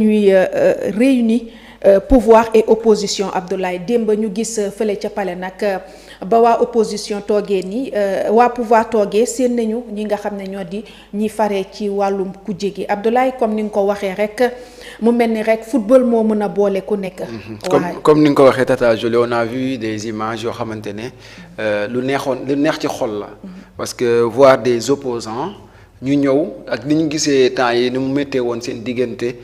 nuit réunie pouvoir et opposition Abdoulaye démb ñu gis fële ca pale nag ba waa opposition toogee nii waa pouvoir toogee seen nañu ñi nga xam ne ñoo di ñi faree ci wàllum kujje gi Abdoulaye comme ni nga ko waxee rek mu mel ni rek football moo mën a boole ku nekk. comme ni nga ko waxee Tata Jolie on a vu des images yoo xamante ne lu neex ci xol la. parce que voir des opposants ñu ñëw ak ni ñu gisee temps yi ni mu méttee woon seen diggante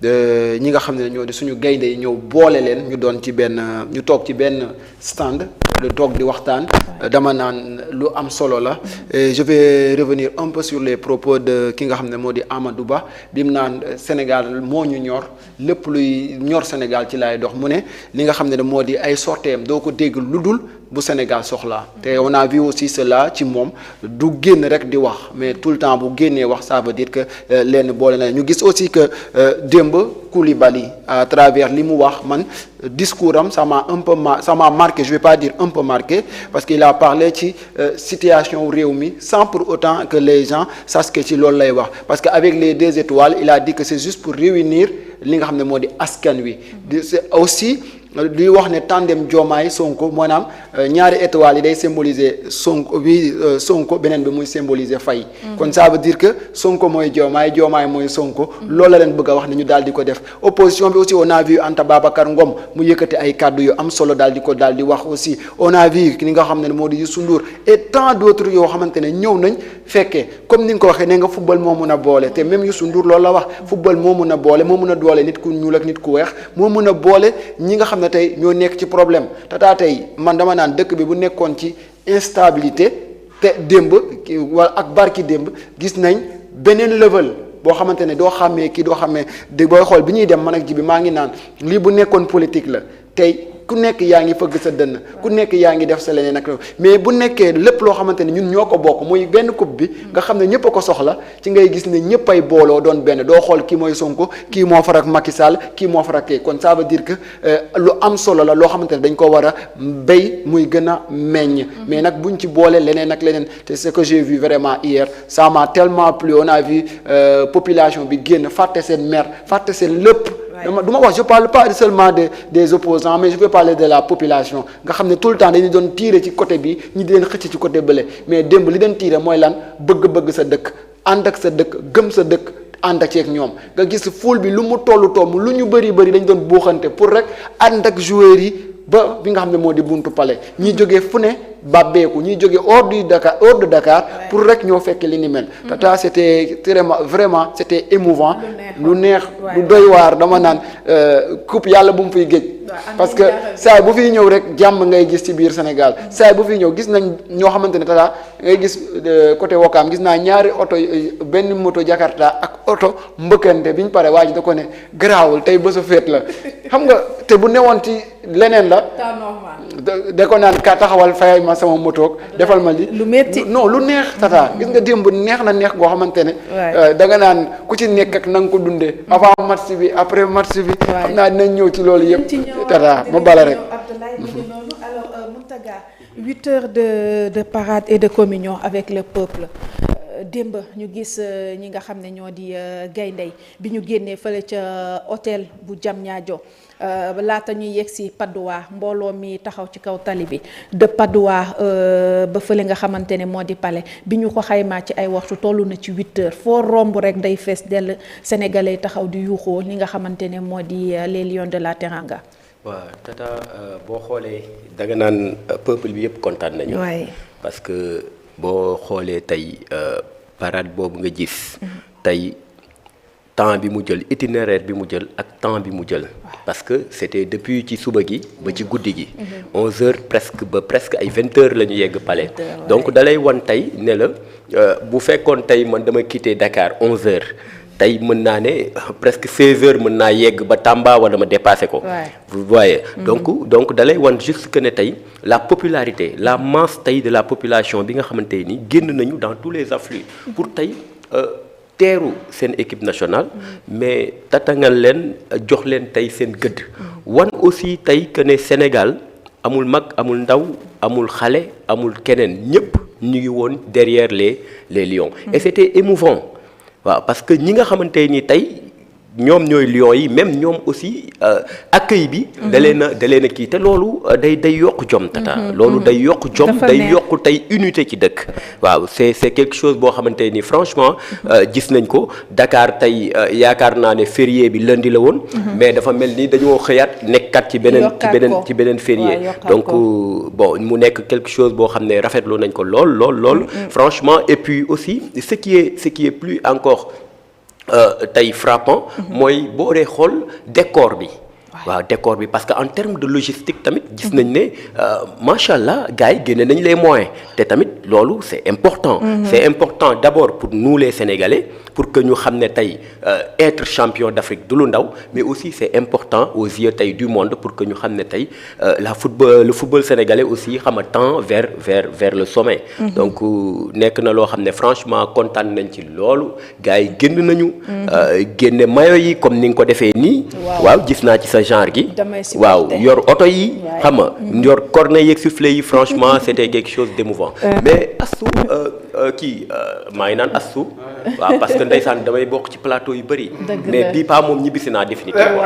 ñi nga xam ne ñoo di suñu gaynde yi ñëw boole leen ñu doon ci ñu toog ci benn stand de toog di waxtaan dama naan lu am solo la. Et je vais revenir un peu sur les propos de ki nga xam ne moo di Amadou Ba bi mu naan Sénégal moo ñu ñor lépp luy ñor Sénégal ci laay dox mu ne li nga xam ne moo di ay sorteem doo ko dégg lu dul bu Sénégal soxlaa te on a vu aussi cela ci moom du génn rek di wax mais tout le temps bu génnee wax ça veut dire que lenn boole na ñu gis aussi que démb Koulibaly à travers li mu wax man discours am ça m'a marqué je vais pas dire un peu marqué parce qu'il a parlé ci situation réew mi sans pour autant que les gens sachent que ci loolu lay wax parce que avec les 2 étoiles il a dit que c'est juste pour réunir li nga xam ne moo di askan wi c'est aussi luy wax ne tandem Diomaye Sonko maanaam ñaari étoiles yi day symboliser Sonko beneen bi muy symboliser Faye kon ça veut dire que Sonko mooy Diomaye mooy Sonko loolu la leen bëgg a wax ne ñu daal di ko def opposition bi aussi on a vu Anta Babacar Ngom mu yëkkati ay kàddu yu am solo daal di wax aussi on a vu ki nga xam ne moo di Youssou Ndour et tant d'autres yoo xamante ne ñëw nañ fekkee comme ni nga ko waxee ne nga football moo mun a boole te même Youssou Ndour loolu la wax football moo mun a boole moo mun a doole nit ku ñuul ak nit ku weex moo mun a boole ñi nga xam ne tey ñoo nekk ci problème tata tey man dama naan dëkk bi bu nekkoon ci instabilité te démb wala ak barki démb gis nañ beneen level boo xamante ne doo xàmmee kii doo xàmmee de booy xool bi ñuy dem man ak ji bi maa ngi naan lii bu nekkoon politique la tey ku nekk yaa ngi fëgg sa dënn ku nekk yaa ngi def sa leneen ak mais bu nekkee lépp loo xamante ne ñun ñoo ko bokk muy benn coupe bi nga xam ne ñëpp a ko soxla ci ngay gis ne ñëpp ay booloo doon benn doo xool kii mooy Sonko kii moo farak Macky Sall kii moo farak kii kon ça veut dire que lu am solo la loo xamante ne dañ ko war a béy muy gën a meññ mais nag buñ ci boole leneen ak leneen te ce que j'ai vu vraiment hier ça m'a tellement plu on a vu population bi génn fàtte seen mer fàtte seen lépp du ma wax je parle pas seulement des opposants mais je veux parler de la population nga xam ne tout le temps dañu doon tirer ci côté bi ñi di leen xëcc ci côté bële mais démb li doon tirer mooy lan bëgg-bëgg sa dëkk ànd ak sa dëkk gëm sa dëkk ànd ak ceeg ñoom nga gis foule bi lu mu tollu lu ñu bëri dañ doon buuxante pour rek ànd ak joueurs yi ba bi nga xam ne moo di buntu palais ñi jógee fu ne bàbbeeku ñi jógee hors de Dakar pour rek ñoo fekk li ni mel tata c'était vraiment c'était émouvant lu neex lu doy waar dama naan coupe yàlla bu mu fiy géej parce que saa bu fiy ñëw rek jàmm ngay gis ci biir Sénégal saa bu fiy ñëw gis nañ ñoo xamante ne tata ngay gis côté Wakaam gis naa ñaari oto benn moto Jakarta ak oto mbëkkante bi ñu pare waa ji da ko ne garaawul tey bésu feet la xam nga te bu newoon ci leneen la da ko naan ka taxawal fayal ma sama moto defal ma li lu metti non lu neex tata gis nga démb neex na neex goo xamante ne da nga naan ku ci nekk ak na nga ko dundee avant match bi après match bi xam naa dinañ ñëw ci loolu yëpp tata ma bala rek alors Mountaga 8 heures de parade et de communion avec le peuple démb ñu gis ñi nga xam ne ñoo di gayndey bi ñu génnee fële ca hôtel bu Diamniadio laata ñuy yegg si Padoua mbooloo mi taxaw ci kaw tali bi de Padoua ba fële nga xamante ne moo di palais bi ñu ko xaymaa ci ay waxtu toll na ci 8 heures foo romb rek day fees dell sénégalais taxaw di yuuxoo li nga xamante ne moo di les lions de la Teranga. waaw tata boo xoolee danga naan peuple bi yëpp kontaan nañu. parce que boo xoolee tey parade boobu nga gis. tey temps bi mu jël itinéraire bi mu jël ak temps bi mu jël. parce que c'était depuis ci suba gi ba ci guddi gi. 11h presque ay 20h la ñu yegg palais. donc dalay wan tey ne la bu fekkoon tey man dama quitté Dakar 11h. tey mën naa ne presque 16h mën naa yegg ba Tamba wala ma dépassé ko. vous voyez. donc dalay wan juste que ne tey la popularité la masse tey de la population bi nga xamante ni génn nañu dans tous les afflux pour tey teeru seen équipe nationale. mais tatangal leen jox leen tey seen gëdd. wan aussi tey que ne Sénégal amul mag amul ndaw amul xale amul keneen ñëpp ñu ngi woon derrière les lions. et c'était émouvant. waaw parce que ñi nga xamante ni tey ñoom ñooy Lions yi même ñoom aussi accueil bi. da leen a kii te loolu day yokk jom tata. loolu day yokk jom day yokk tey unité ci dëkk. waaw c'est quelque chose boo xamante ni franchement gis nañ ko Dakar tey yaakaar naa ne férié bi lundi la woon. mais dafa mel ni dañoo xëyaat nekkat ci beneen férié. donc bon mu nekk quelque chose boo xam ne rafetlu nañ ko lool. franchement et puis aussi ce qui est plus encore. tey frappant mooy boo dee xool décor bi waaw décor bi parce que en termes de logistique tamit gis nañ ne macha allah gars yi génne nañ les moyens te tamit loolu c'est important c'est important d'abord pour nous les Sénégalais pour que ñu xam ne tey être champion d'Afrique du lu ndaw mais aussi c'est important aux yeux tey du monde pour que ñu xam ne tey le football sénégalais aussi xam tend vers le sommet donc nekk na loo xam ne franchement kontaan nañ ci loolu gars yi génn nañu génne maillot yi comme ni nga ko defee nii waaw gis naa ci sa genre gi waaw yor oto yi xam nga yor cornet yeeg sifflet yi franchement c'était quelque chose d'émouvant mais Astou maa ngi naan Astou waaw parce que ndeysaan damay bokk ci plateau yu bëri mais bii pas moom ñibbisi naa définitivement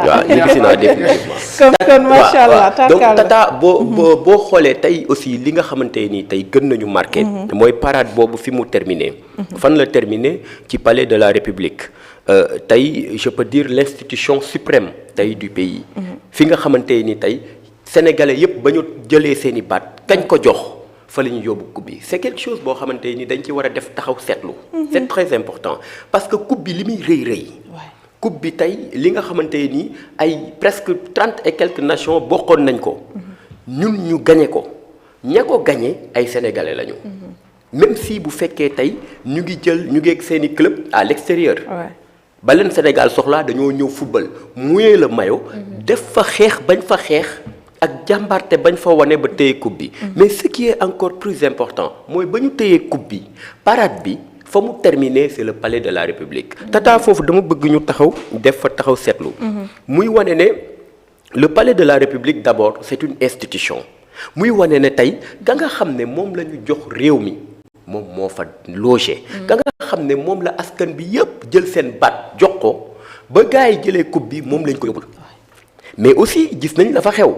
waaw ñibbisi naa définitivement kon macha allah donc tata boo xoolee tey aussi li nga xamante nii tey gën nañu marqué mooy parade boobu fi mu terminé fan la terminé ci palais de la République tey je peux dire l'institution suprême tey du pays fi nga xamante ni tey sénégalais yépp ba ñu jëlee seeni baat kañ ko jox fa la ñu yóbbu coupe bi c'est quelque chose boo xamante ni dañ ci war a def taxaw seetlu c'est très important parce que coupe bi li muy rëy coupe bi tey li nga xamante ni ay presque 30 et quelques nations bokkoon nañ ko ñun ñu gagné ko ña ko gagné ay sénégalais lañu même si bu fekkee tey ñu ngi ak seeni club à l'extérieur ba leen Sénégal soxlaa dañoo ñëw football mouiller le maillot def fa xeex bañ fa xeex ak jàmbarte bañ fa wane ba téye coupe bi mais ce qui est encore plus important mooy ba ñu téyee coupe bi parade bi fa mu terminer c'est le palais de la République tata foofu dama bëgg ñu taxaw def fa taxaw seetlu muy wane ne le palais de la République d'abord c'est une institution muy wane ne tey ka nga xam ne moom la ñu jox réew mi moom moo fa logé ka nga xam ne moom la askan bi yépp jël seen baat jox ko ba gars yi jëlee coupe bi moom lañ ko yóbbul mais aussi gis nañ dafa xew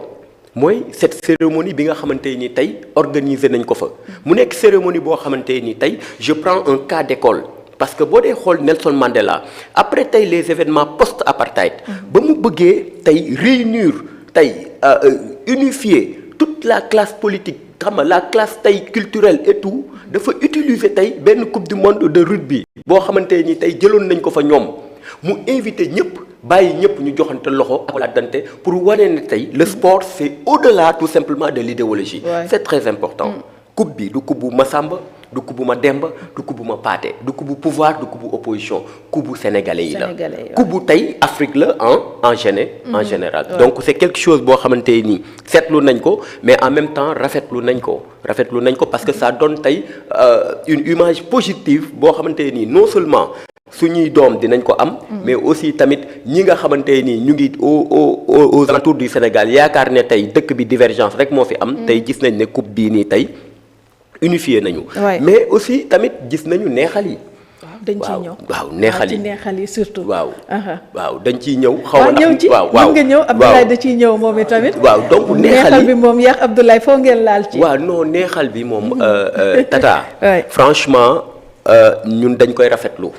mooy cette cérémonie bi nga xamante ni tey organiser nañ ko fa mu nekk cérémonie boo xamante ni tey je prends un cas d'école parce que boo dee xool Nelson Mandela après tey les événements post-apartheid ba mu bëggee tey réunir tey unifier toute la classe politique xam nga la classe tey culturelle et tout dafa utiliser tey benn coupe du monde de rugby boo xamante ni tey jëloon nañ ko fa ñoom mu invité ñëpp bàyyi ñëpp ñu joxante loxo ak la dante pour wane ne tey le sport c'est au-delà tout simplement de l'idéologie c'est très important coupe bi du coupe bu Massamba du coupe bu Mademba du coupe bu Pathé du coupe bu pouvoir du coupe bu opposition coupe bu sénégalais yi la coupe bu tey Afrique la en général donc c'est quelque chose boo xamante ni seetlu nañ ko mais en même temps rafetlu nañ ko parce que ça donne tey une image positive boo xamante ni non seulement suñuy doom dinañ ko am mais aussi tamit ñi nga xamante ni ñu ngi aux alentours du Sénégal yaakaar ne tey dëkk bi divergence rek moo fi am tey gis nañ ne coupe bii nii tey unifié nañu mais aussi tamit gis nañu neexal yi dañ ciy ñëw waaw neexal yi surtout waaw dañ ciy ñëw ñëw ci mën nga ñëw Abdoulaye da ciy ñëw moom itamit waaw donc neexal bi moom yàq Abdoulaye foo ngeen laal ci waaw non neexal bi moom tata franchement ñun dañ koy rafetlu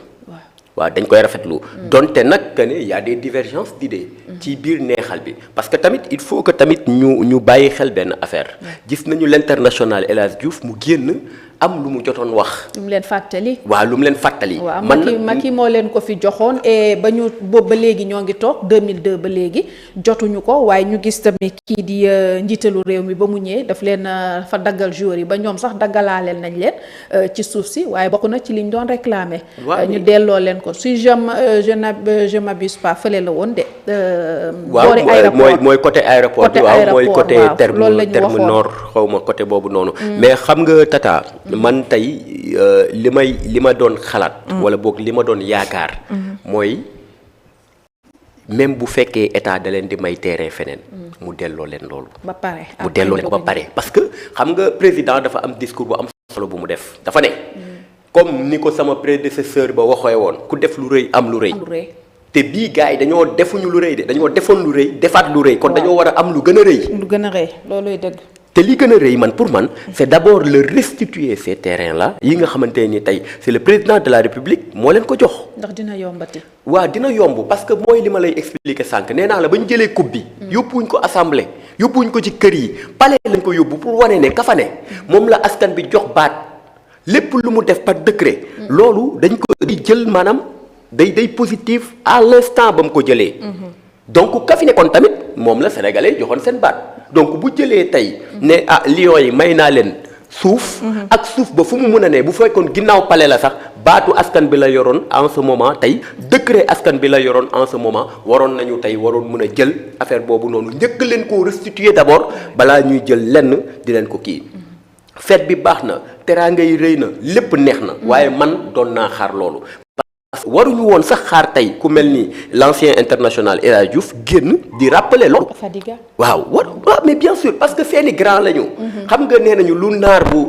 waaw dañ koy rafetlu donte nag que ne y a des divergences d'idées ci biir neexal bi parce que tamit il faut que tamit ñu bàyyi xel benn affaire gis nañu l'international El Hadj Diouf mu génn am lu mu jotoon wax. lu mu leen fàttali. waaw lu mu leen fàttali. waaw Macky moo leen ko fi joxoon et ba ñu boobu ba léegi ñoo ngi toog 2002 ba léegi jotuñu ko waaye ñu gis tamit kii di njiitalu réew mi ba mu ñëwee daf leen fa daggal joueurs yi ba ñoom sax daggalaaleel nañ leen ci suuf si waaye bokk na ci liñ doon réclamer. ñu delloo leen ko si je m'abuse pas fële la woon de. boori aéroport mooy côté aéroport bi waaw mooy côté terme nord xaw ma côté boobu noonu. mais xam nga Tata. man tey li ma doon xalaat. wala boog li ma doon yaakaar. mooy même bu fekkee état da leen di may terrain feneen. mu delloo leen loolu. ba pare mu delloo leen ba pare parce que xam nga président dafa am discours bu am solo bu mu def dafa ne. comme ni ko sama prédécesseur ba waxee woon ku def lu rëy am lu rëy. te bii gars yi dañoo defuñu lu rëy de dañoo defoon lu rëy defaat lu rëy kon dañoo war a am lu gën a rëy. lu gën a rëy looluy dëgg. te li gën a rëy man pour man c'est d'abord le restituer ces terrains là yi nga xamante ni tey c'est le président de la République moo leen ko jox. ndax dina yombati. waaw dina yomb parce que mooy li ma lay expliquer sànq nee naa la ba ñu jëlee coupe bi. yóbbuwuñ ko assemblée yóbbuwuñ ko ci kër yi palais lañ ko yóbbu pour wane ne ka fa ne moom la askan bi jox baat lépp lu mu def par décret. loolu dañ ko di jël maanaam day positif à l'instant ba mu ko jëlee. donc ka fi nekkoon tamit moom la sénégalais joxoon seen baat. donc bu jëlee tey ne Lions yi may naa leen suuf ak suuf ba fu mu mën a ne bu fekkoon ginnaaw palais la sax baatu askan bi la yoroon en ce moment tey décret askan bi la yoroon en ce moment waroon nañu tey waroon mën a jël affaire boobu noonu njëkk leen koo restituer d'abord balaa ñuy jël lenn di leen ko kii fête bi baax na teraanga yi rëy na lépp neex na waaye man doon naa xaar loolu waruñu woon sax xaar tey ku mel ni l'ancien international El Hadji Diouf génn di rappeler loolu. Fadiga waaw mais bien sûr parce que seeni grand la ñu. xam nga nee nañu lu naar bu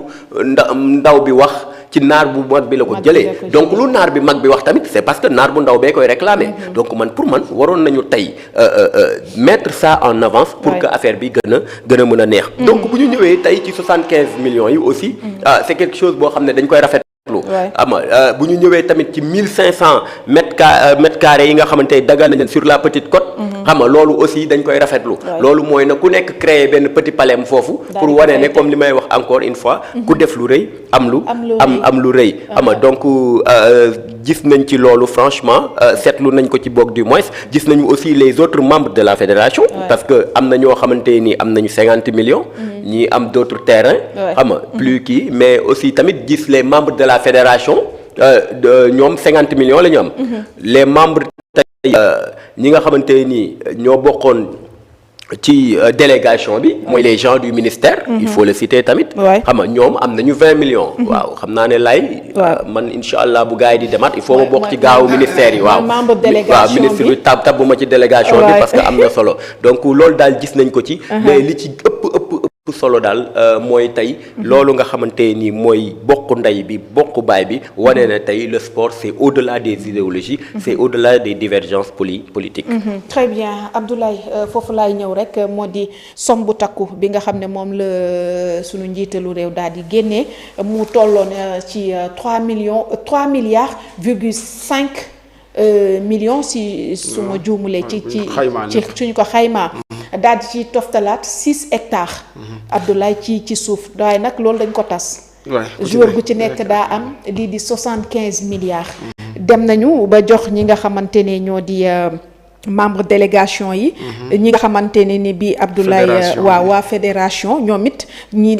ndaw bi wax ci naar bu mag bi la ko jëlee. donc lu naar bi mag bi wax tamit c'est parce que naar bu ndaw bee koy réclamer. donc pour man waroon nañu tey mettre ça en avance. pour que affaire bi gën a mën a neex. donc bu ñu ñëwee tey ci 75 millions yi aussi. c'est quelque chose boo xam ne dañ koy rafet. ama bu ñu ñëwee tamit ci 1500 mètres carrés yi nga xamante ne daga nañ sur la petite côte. xam nga loolu aussi dañ koy rafetlu. loolu mooy na ku nekk créer benn petit palais foofu. pour wane ne comme li may wax encore une fois. ku def lu rëy am lu rëy. xam nga donc gis nañ ci loolu franchement seetlu nañ ko ci boog du moins gis nañu aussi les autres membres de la fédération. parce que am na ñoo xamante ni am nañu 50 millions. ñii am d'autres terrains. xam nga plus kii mais aussi tamit gis les membres de la fédération ñoom 50 millions la ñu am. les membres tey ñi nga xamante ni ñoo bokkoon ci délégation bi. mooy les gens du ministère. il faut le citer tamit. xam nga ñoom am nañu 20 millions. waaw xam naa ne lay. man incha allah bu gars yi di demaat il faut ma bokk ci gaawu ministère yi. waaw waaw ministre bi tab bu ma ci délégation bi. parce que am na solo donc loolu daal gis nañ ko ci. mais li ci ëpp solo daal mooy tey loolu nga xamante ni mooy bokk ndey bi bokk baay bi wane na tey le sport c'est au-delà des idéologies c'est au-delà des divergences politiques. très bien Abdoulaye foofu laay ñëw rek moo di somme bu takku bi nga xam ne moom la sunu njiitalu réew daal di génnee mu tolloon ci 3 milliards virgule 5 millions si suma juumulee ci suñu ko xaymaa daal di ci toftalaat 6 hectares. Abdoulaye ci suuf waaye nag loolu dañ ko tas. joueur bu ci nekk daa am lii di 75 milliards. dem nañu ba jox ñi nga xamante ne ñoo di membre délégation yi. ñi nga xamante ne ni bi Abdoulaye waa fédération ñoom it ñi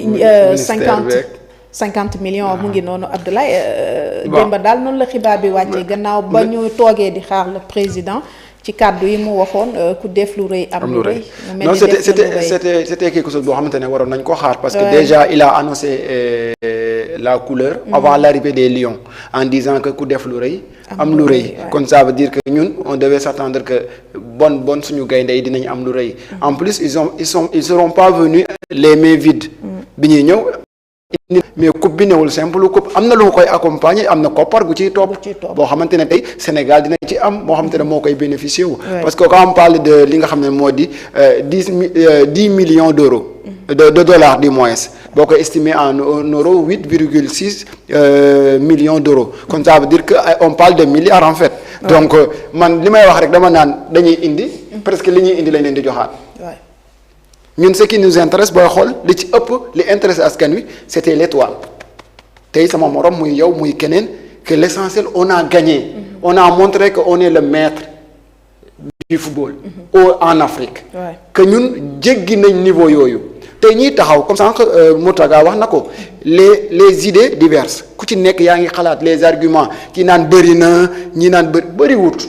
50 millions mu ngi noonu Abdoulaye. démb daal noonu la xibaar bi wàccee gannaaw ba ñu toogee di xaar le président. ci kàddu yi mu waxoon ku def lu rëy am lu rëy. non c'était quelque chose boo xamante ne waroon nañ ko xaar. parce que déjà il a annoncé la couleur. avant l'arrivée des Lions en disant que ku def lu rëy. am lu rëy kon ça veut dire que ñun on devait s'attendre que bon suñu gaynde yi dinañ am lu rëy. en plus ils seront pas venus les mains vides. bi ñuy ñëw. mais coupe bi newul simple coupe am na lu koy accompagner am na koppar gu ciy topp boo xamante ne tey Sénégal dina ci am moo xamante ne moo koy bénéficier wu parce que quand on parle de li nga xam ne moo di 10 millions d'euros de dollars du moins boo ko estimé en euros 8,6 millions d'euros kon ça veut dire que on parle de milliards en fait donc man li may wax rek dama naan dañuy indi presque li ñuy indi lañ leen di joxaat ñun ce qui nous intéresse booy xool li ci ëpp li intéressé askan wi c'était l'étoile tey sama morom muy yow muy keneen que l'essentiel on a gagné on a montré que on est le maître du football en Afrique que ñun jéggi nañ niveau yooyu tey ñiy taxaw comme sànq Moutaga wax na ko les idées diverses ku ci nekk yaa ngi xalaat les arguments ki naan bëri na ñi naan bëriwut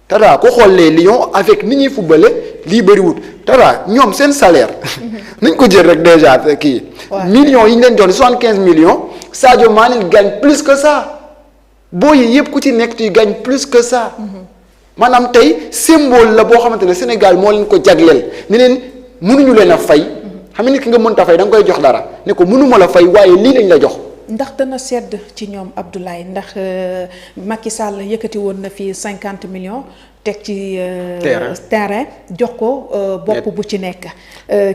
tara ku xool les Lions avec ni ñuy footballé lii bëriwut tara ñoom seen salaire nañ ko jël rek déjà kii millions yi ñu leen jox 75 millions Sadio Mané gagne plus que ça boo yi yëpp ku ci nekk tu gagne plus que ça maanaam tey symbole la boo xamante ne Sénégal moo leen ko jagleel ni leen mënuñu leen a fay xam nga nit ki nga mënta fay da nga koy jox dara ne ko mënuma la fay waaye lii lañ la jox ndax dana sedd ci ñoom Abdoulaye ndax Macky Sall yëkkati woon na fi 50 millions teg ci terrain jox ko bopp bu ci nekk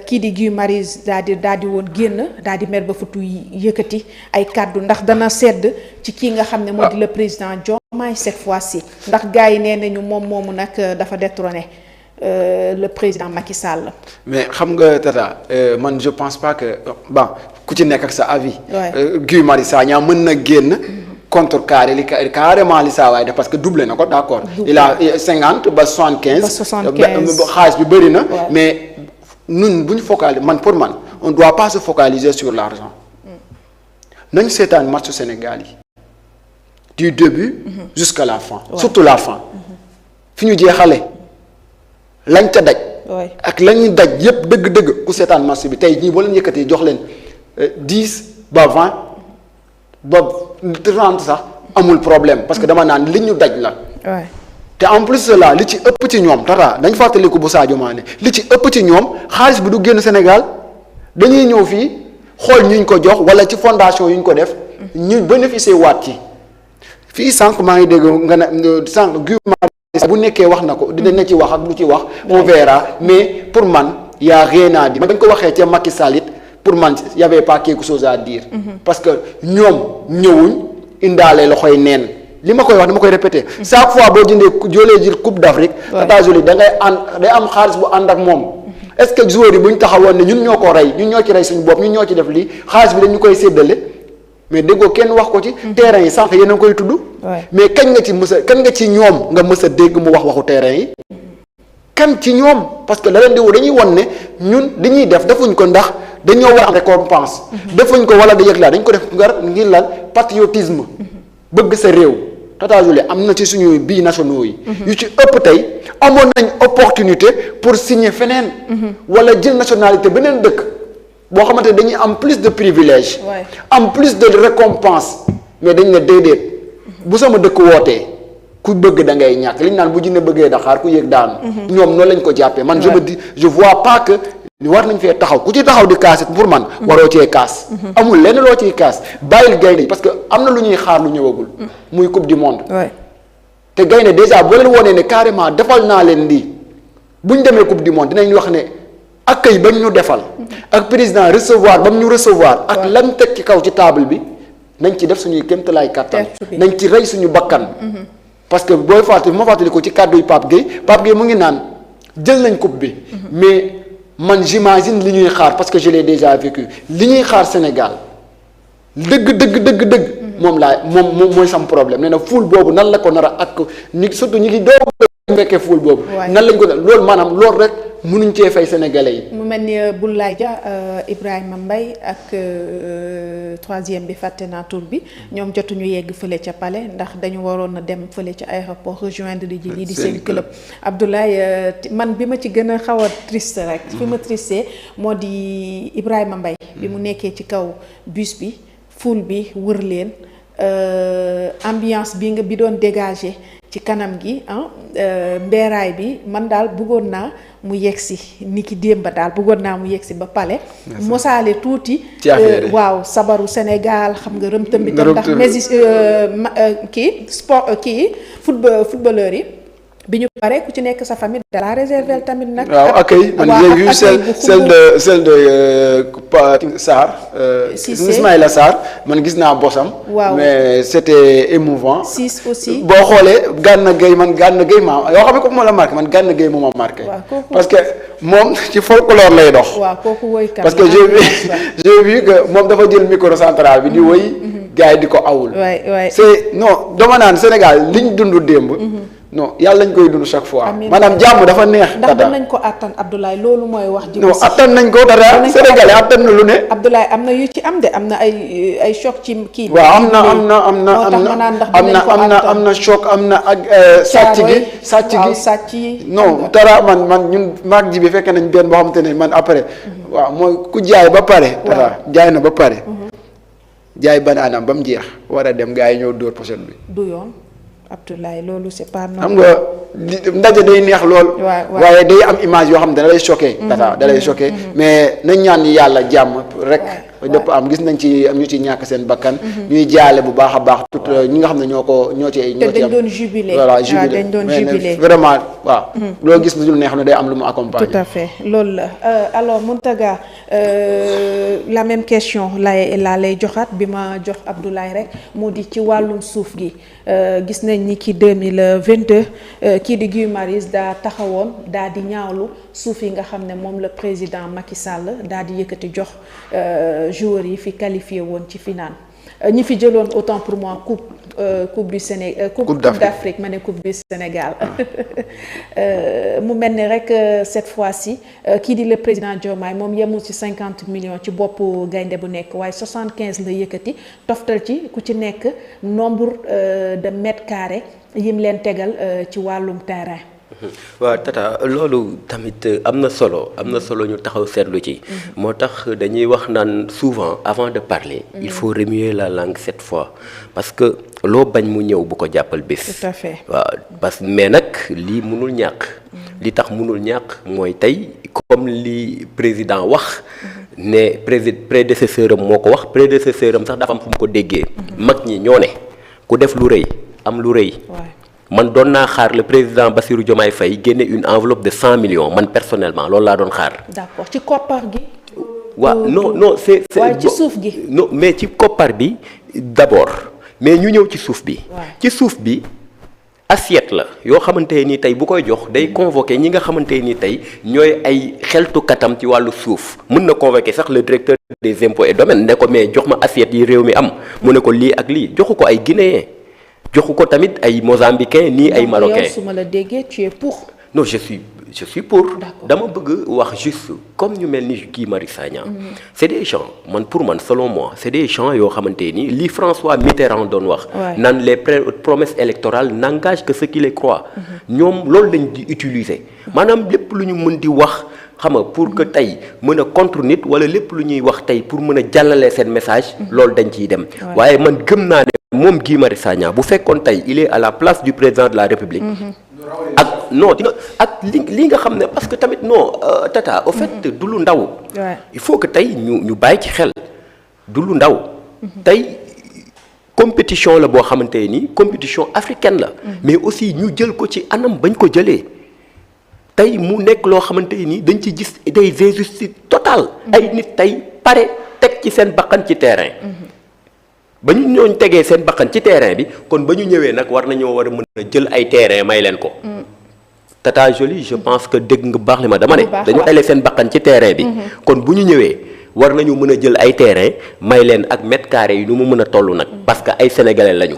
kii di Guy Marius daal di woon génn daal di mer ba futu yëkkati ay kàddu ndax dana sedd ci kii nga xam ne moo di le président Diomaye cette fois-ci ndax gars yi nee nañu moom moomu nag dafa détrôné le président Macky Sall. mais xam nga Tata man je pense pas que bon ku ci nekk ak sa avis. Guy Marius Sagna mën na génn. contrecarré li carrément li saa waay def parce que doublé na ko d'accord. il a 50 ba 75. ba 75 xaalis bi bëri na. mais ñun bu ñu focaliser pour man on doit pas se focaliser sur l'argent. nañ seetaan matchu Sénégal yi. du début. jusqu'à la fin. surtout la fin. fi ñu jeexale lañ ca daj. ak lañuy daj yépp dëgg-dëgg ku seetaan match bi tey ñii boo leen yëkkatee jox leen 10 ba 20 ba 30 sax amul problème parce que dama naan li ñu daj la. te en plus de là li ci ëpp ci ñoom Tata dañ fàttaliku bu Sadio Mané li ci ëpp ci ñoom xaalis bi du génn Sénégal dañuy ñëw fii xool ñu ko jox wala ci fondation yu ñu ko def. ñu bénéficier waat ci. fii sànq maa ngi dégg nga ne sànq Guy Marius bu nekkee wax na ko dina ci wax ak lu ci wax on verra mais pour man y a rien à dire bañ ko waxee ca Macky Sall it pour man y avait pas quelque chose à dire. parce que ñoom ñëwuñ indaale loxoy neen li ma koy wax dama koy répéter. chaque fois boo jëlee jël coupe d'Afrique. Tata Jolie da ngay day am xaalis bu ànd ak moom. est-ce que joueurs yi bu ñu taxawoon ne ñun ñoo ko rey ñun ñoo ci rey suñu bopp ñun ñoo ci def lii xaalis bi dañu koy séddale mais déggoo kenn wax ko ci. terrain yi sànq yéen a koy tudd. mais kañ nga ci ñoom nga mës a dégg mu wax waxu terrain yi. kan ci ñoom parce que la leen di dañuy won ne ñun li ñuy defuñ ko ndax dañoo war a am récompense. defuñ ko wala da yëg laa dañ ko def ngir lan patriotisme. bëgg sa réew. Tata Jolie am na ci suñu binationaux yi. yu ci ëpp tey amoon nañ opportunité pour signer feneen. wala jël nationalité beneen dëkk. boo xamante ne dañuy am plus de privilèges. am plus de récompense mais dañ ne déedéet bu sama dëkk wootee ku bëgg da ngay ñàkk li ñu naan bu jinne bëggee Dakar ku yéeg daanu. ñoom noonu lañ ko jàppee man je vois pas que war nañ fee taxaw ku ci taxaw di kaas pour man. waroo cee kaas. amul lenn loo ciy kaas bàyyil gaynde parce que am na lu ñuy xaar lu ñëwagul. muy coupe du monde. te gaynde déjà boo leen wonee ne carrément defal naa leen lii bu ñu demee coupe du monde dinañ wax ne. accueil ba ñu defal ak président recevoir ba mu ñu recevoir ak lam teg ci kaw ci table bi nañ ci def suñuy kéemtalaay kàttan nañ ci rey suñu bakkan parce que booy fàttali ko ci kàddu yu Pape Gueye mu ngi naan jël nañ coupe bi mais man j'imagine li ñuy xaar parce que je l'ai déjà vécu li ñuy xaar Sénégal dëgg moom mooy sam problème nee na foule boobu nan la ko nar a ak ni surtout ñi ngi doog fekkee foule boobu nan lañ ko loolu maanaam loolu rek mënuñ cee fay sénégalais yi. mu mel ni Boulaye Dia Ibrahima Mbaye ak troisième bi fàtte naa tur bi ñoom jotuñu yegg fële ca palais ndax dañu waroon a dem fële ca aéroport rejoindre ji lii di seen club. Abdoulaye man bi ma ci gën a xaw a triste rek. fi ma triste moo di Ibrahima Mbaye bi mu nekkee ci kaw bus bi foule bi wër leen ambiance bi doon dégager. ci kanam gi mbeeraay bi man daal bëggoon naa mu yegsi ni ki démb daal bëggoon naa mu yegsi ba pale mosaale tuuti waaw sabaru Sénégal xam nga rëmtëm bi tam ndax footballeur yi bi ñu paree ku ci nekk sa famille da la réserver tamit nag. waaw accueil man j'ai vu celle de Sarr. Ismaïla Sarr man gis naa bosam. waaw mais c'était émouvant. Ciss aussi boo xoolee Gana Gueye yoo xam ne kooku moo la marqué man Gana Gueye moo ma marqué. parce que moom ci folklore lay dox. waaw kooku woykat parce que j'ai vu que moom dafa jël micro central bi di woy. gars yi di ko awul. c'est non dama naan Sénégal liñ dund démb. non yàlla lañ koy dund chaque fois. maanaam jàmm dafa neex. ndax danañ ko attan Abdoulaye loolu mooy wax ji. non attan nañ ko dara Sénégalais attan na lu ne. Abdoulaye am na yu ci am de am na ay choc ci kii. waaw am na choc am na ak. sàcc gi non dara man ñun maag ji bi fekk nañ benn boo xamante ne man après. waaw mooy ku jaay ba pare. dara jaay na ba pare. jaay banaanam ba mu jeex war a dem gars yi ñëw dóor pochette bi. du yoon. Abdoulaye loolu c'est pas normal. xam nga ndaje day neex lool. waaye day am image yoo xam ne da lay choqué. da lay choqué mais nañ ñaan yàlla jàmm rek ñëpp am gis nañ ci am ñu ci ñàkk seen bakkan. ñuy jaale bu baax a baax tout ñi nga xam ne ñoo ci am dañ doon jubilé. voilà jubilé dañ doon jubilé vraiment waaw. loo gis lu neex ne day am lu mu accompagner. tout à fait loolu la alors Mountaga la même question laa lay joxaat bi ma jox Abdoulaye rek moo di ci wàllum suuf gi gis nañ ni ki 2022 kii di Guy Marius daa taxawoon daa di ñaawlu suuf yi nga xam ne moom la président Macky Sall daa di yëkkati jox joueurs yi fi qualifié woon ci finale ñi fi jëloon autant pour moi coupe du Sénégal coupe d'Afrique ma ne coupe du Sénégal mu mel ni rek cette fois-ci kii di le président Diomaye moom yemul ci 50 millions ci boppu gaynde bu nekk waaye 75 la yëkkati toftal ci ku ci nekk nombre de mètres carrés yim leen tegal ci wàllum terrain. waaw Tata loolu tamit am na solo ñu taxaw seetlu ci. moo tax dañuy wax naan souvent avant de parler. il faut remuer la langue 7 fois parce que loo bañ mu ñëw bu ko jàppal bés. tout à fait waaw mais nag lii mënul ñàkk. li tax mënul ñàkk mooy tey comme li président wax. ne prédécesseur am moo ko wax prédécesseur am sax dafa am fu mu ko déggee. mag ñi ñoo ne ku def lu rëy am lu rëy. man doon naa xaar le président Bassirou Diomaye Faye génne une enveloppe de 100 millions man personnellement loolu laa doon xaar. d'accord ci koppar gi. waaw non c'est waaye ci suuf gi. non mais ci koppar bi d'abord mais ñu ñëw ci suuf bi. ci suuf bi assiette la yoo xamante ni tey bu koy jox day convoquer ñi nga xamante ni tey ñooy ay xeltukatam ci wàllu suuf mën na convoquer sax le directeur des impôts et domaines ne ko mais jox ma assiette yi réew mi am mu ne ko lii ak lii joxu ko ay guinéen. joxu ko tamit ay mozambicain nii ay marocain. su ma la déggee tu es pour. non je suis pour. dama bëgg wax juste comme ñu mel ni Guy Marius Sagna. c'est des gens pour man selon moi c'est des gens yoo xamante ni li François Mitterrand doon wax. naan les promesses électorales n'engagent que ceux qui les croient. ñoom loolu lañ di utiliser. maanaam lépp lu ñu mën di wax xam nga pour que tey mën a contre nit wala lépp lu ñuy wax tey pour mën a jàllale seen message. loolu dañ ciy dem. waaye man gëm naa ne. moom Guy Marius Sagna bu fekkoon tey il est à la place du président de la République. ak non dina ak li nga xam ne parce que tamit non Tata au fait du lu ndaw. il faut que tey ñu bàyyi ci xel du lu ndaw. tey compétition la boo xamante ni compétition africaine la. mais aussi ñu jël ko ci anam bañ ko jëlee. tey mu nekk loo xamante ni dañ ci gis des injustices totales. ay nit tey pare teg ci seen bakkan ci terrain. ba ñu ñooñ tegee seen bakkan ci terrain bi kon ba ñu ñëwee nag war nañoo war a mën a jël ay terrain may leen ko. Tata Jolie je pense que dégg nga baax li ma dama ne. dañu tegee seen bakkan ci terrain bi. kon bu ñu ñëwee war nañu mën a jël ay terrain may leen ak mètre carré yi nu mu mën a toll nag. parce que ay sénégalais lañu.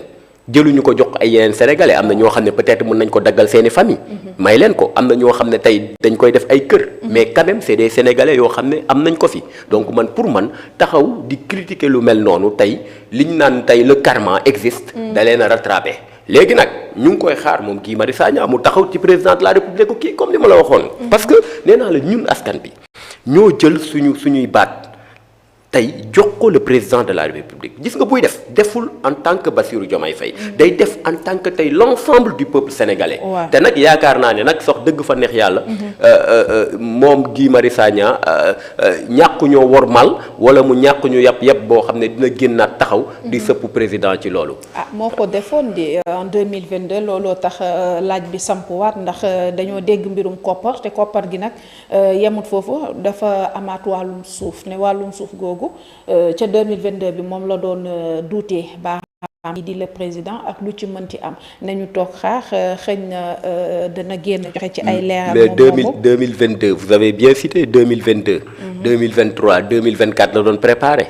jëluñu ko jox ay yeneen sénégalais am na ñoo xam ne peut-être mën nañ ko daggal seeni famille. may leen ko am na ñoo xam ne tey dañ koy def ay kër. mais quand même c'est des sénégalais yoo xam ne am nañ ko fi donc pour man taxaw di critiquer lu mel noonu tey liñ naan tey le karma existe. da leen a rattraper. léegi nag ñu ngi koy xaar moom Guy Marius Sagna mu taxaw ci président de la République kii comme li ma la waxoon. parce que nee naa la ñun askan bi ñoo jël suñuy baat. tey jox ko le président de la République gis nga buy deful en tant que Bassirou Diomaye Faye day def en tant que tey l'ensemble du peuple sénégalais. te nag yaakaar naa ne nag sox dëgg fa neex yàlla. moom Guy Marius Sagna ñàkku ñoo wormal wala mu ñàkk ñu yàpp boo xam ne dina génnaat taxaw. di sëpp président ci loolu. moo ko defoon di en 2022 looloo tax laaj bi sampuwaat ndax dañoo dégg mbirum koppar te koppar gi nag yemut foofu dafa amaat wàllum suuf ne wàllum suuf googu. ca 2022 bi moom la doon duutee baaxam yi di le président ak lu ci mënti am nañu toog xaar xëy na dana génn joxe ci ay leeral. mais 2022 vous avez bien cité 2022. 2023 2024 la doon préparé.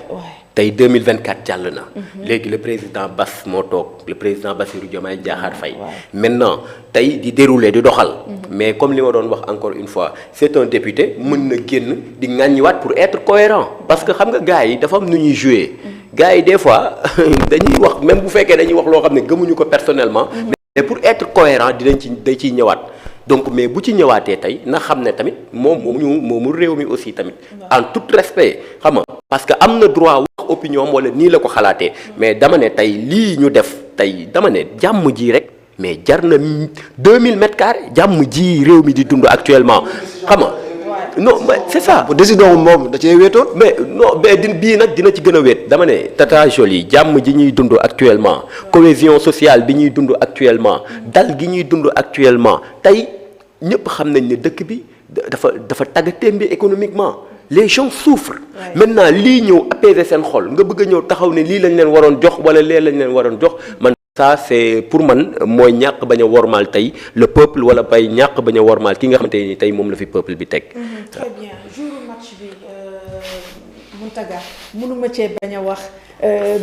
tey 2024 jàll na. léegi le président Bass moo toog le président Bassirou Diomaye Diakhar Faye. maintenant tey di dérouler di doxal. mais comme li ma doon wax encore une fois c'est un député mën na génn di ŋàññiwaat pour être cohérent parce que xam nga gars yi dafa am nu ñuy jouer. gars yi des fois dañuy wax même bu fekkee dañuy wax loo xam ne gëmuñu ko personnellement. mais pour être cohérent day ciy ñëwaat. donc mais bu ci ñëwaatee tey na xam ne tamit moomu réew mi aussi tamit. en tout respect xam nga parce que am na droit wax opinion wala nii la ko xalaatee. mais dama ne tey lii ñu def tey dama ne jàmm ji rek mais jar na 2000 mètres carrés jàmm ji réew mi di dund actuellement xam nga non mais c'est ça. bu décision moom da cee wéetoon. mais non mais bii nag dina ci gën a wéet dama ne Tata Jolie jàmm ji ñuy dund actuellement cohésion sociale bi ñuy dund actuellement dal gi ñuy dund actuellement tey ñëpp xam nañ ne dëkk bi dafa tàggatémbe économiquement les gens souffrent. maintenant lii ñëw apaiser seen xol nga bëgg a ñëw taxaw ne lii lañ leen waroon jox wala lee lañ leen waroon jox man. ça c'est pour man mooy ñàkk bañ a wormaal tey le peuple wala bay ñàkk bañ a wormaal ki nga xamante ni tey moom la fi peuple bi teg. très bien jour match bi Mountaga mënuma cee bañ a wax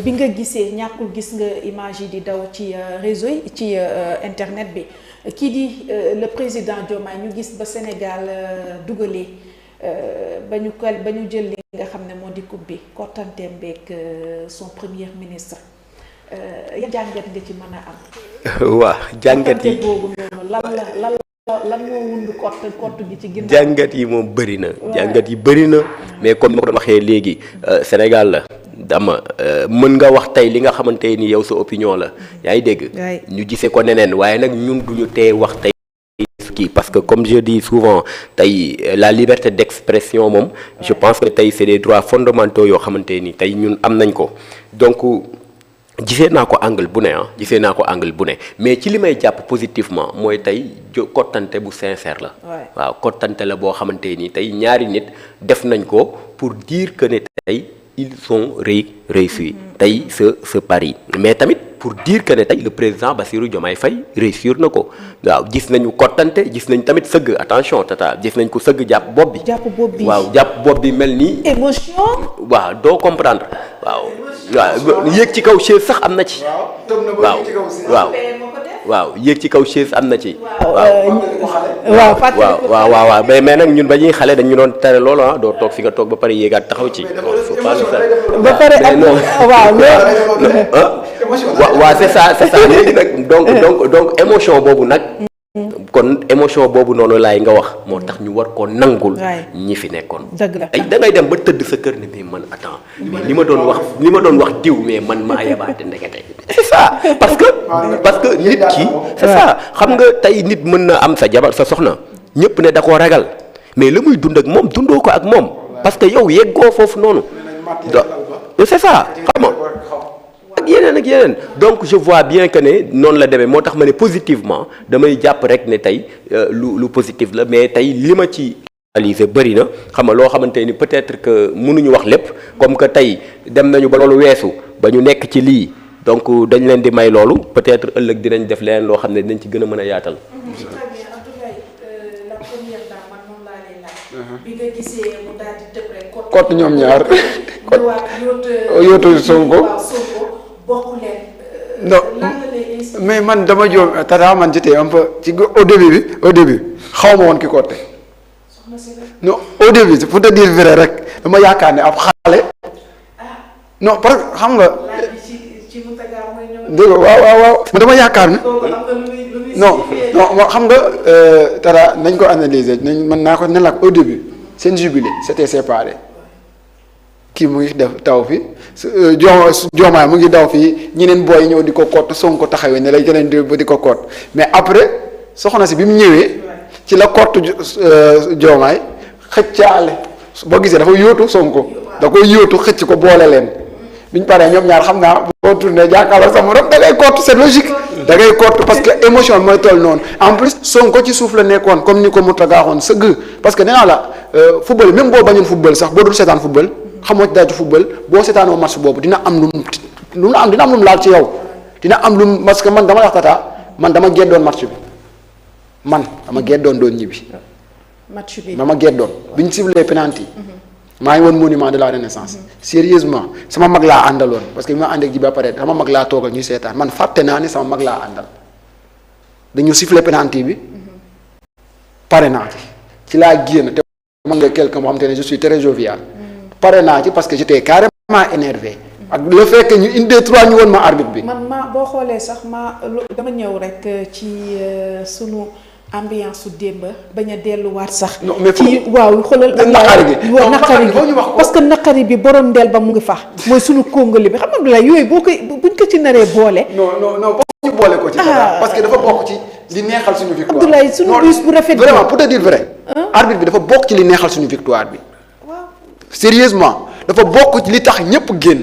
bi nga gisee ñàkkul gis nga image yi di daw ci réseau yi ci internet bi kii di le président Diomaye ñu gis ba Sénégal dugalee ba ñu jël li nga xam ne moo di coupe bi kottanteem beeg son premier ministre. jàngat nga ci mën a am. waaw jàngat yi boobu noonu lan moo wund kott gi ci ginnaaw. jàngat yi moom bëri na. jàngat yi bëri na mais comme ni ma ko doon waxee léegi Sénégal la dama mën nga wax tey li nga xamante ni yow sa opinion la. yaa ngi dégg. ñu gisee ko neneen waaye nag ñun duñu tee wax tey. Parce que comme je dis souvent tey la liberté d'expression moom je pense que tey c'est des droits fondamentaux yoo xamante ni tey ñun am nañ ko donc. gisee naa ko angle bu ne mais ci li may jàpp positivement mooy tey kottante bu sincère la. waaw kottante la boo xamante ni tey ñaari nit def nañ ko pour dire que ne tey ils ont réussi tey ce pari mais tamit pour dire que ne tey le président Bassirou Diomaye Faye réussir na ko waaw gis nañu kottante gis nañ tamit sëgg attention tata gis nañ ko sëgg jàpp bopp bi. waaw jàpp bopp bi mel nii. émotion. waaw doo comprendre waaw yéeg ci kaw chaise sax am na ci. waaw yéeg ci kaw chaise am na ci. waaw mais nag ñun ba ñuy xale dañu doon tere loolu doo toog fi nga toog ba pare yéegaat taxaw ci. ba pare waaw c'est ça léegi nag donc émotion boobu nag. kon émotion boobu noonu laay nga wax moo tax ñu war koo nangul ñi fi nekkoon. dëgg la ay da ngay dem ba tëdd sa kër ne mais man attends mais li ma doon wax diw mais man maa yabaate ndekete. c'est ça parce que nit ki. c'est ça xam nga tey nit mën na am sa jabar sa soxna ñëpp ne da koo ragal mais la muy dund ak moom dundoo ko ak moom parce que yow yeggoo foofu noonu. c'est ça xam nga. ak yeneen donc je vois bien que ne noonu la demee moo tax ma ne positivement damay jàpp rek ne tey lu positif la mais tey li ma ci analyser bëri na xam nga loo xamante ni peut-être que mënuñu wax lépp comme que tey dem nañu ba loolu weesu ba ñu nekk ci lii donc dañ leen di may loolu peut-être ëllëg dinañ def leneen loo xam ne dinañ ci gën a mën a yaatal. bi nga gisee mu daal di tëb rek. kott ñoom ñaar. yóotu Sonko. non mais man dama joom tata man j'étais un peu ci au début xaw ma woon ki côté non au début pour te dire vrai rek dama yaakaar ne ab xale non parce que xam nga dégg waaw dama yaakaar ne non xam nga tata nañ ko analyser mën naa ko ne la au début seen jubilé c'était séparé kii mu ngi def taw fi Diomaye mu ngi daw fii ñeneen booy ñëw di ko kott Sonko taxawee ne la yeneen di ko kott mais après soxna si bi mu ñëwee ci la kott Diomaye xëccaale boo gisee dafa yóotu Sonko da koy yóotu xëcc ko boole leen biñ paree ñoom ñaar xam naa boo tourné jàkkaarloo sama morom da ngay kott c'est logique da ngay kott parce que émotion mooy toll noonu en plus Sonko ci suuf la nekkoon comme ni ko Mountaga waxoon sëgg parce que nee naa la football même boo bañoon football sax boo dul seetaan football xamoo ci daaju football boo seetaanoo match boobu dina am lu mu laal ci yow dina am lu mu parce que man dama wax tata man dama geddoon match bi man dama geddoon doon ñibbi. match bi dama geddoon bi ñu ciblé penalty maa ngi woon monument de la renaissance. sérieusement sama mag laa àndaloon parce que bi ma ànd ak ji ba pare sama mag laa toogal ñuy seetaan man fàtte naa ne sama mag laa àndal dañu sifflé penalty bi pare naa ci laa génn te man nga quelqu'un boo xam te ne je suis très jovial. pare naa ci parce que j'étais carrément énervé ak le fait que ñu indee 3 ñu woon ma arbitre bi. man boo xoolee sax dama ñëw rek ci sunu ambiance su démb bañ a delluwaat sax. non mais ci waaw xoolal. naqari gi parce que naqari bi borom ndel ba mu ngi fa. mooy sunu kóngali bi xam nga Abdoulaye yooyu buñ ko ci naree boole. non boo ñu boole ko ci. parce que dafa bokk ci li neexal suñu victoire. Abdoulaye sunu bus bu rafet. vraiment pour te dire vrai. arbitre bi dafa bokk ci li neexal suñu victoire bi. waaw sérieusement dafa bokk ci li tax ñëpp génn.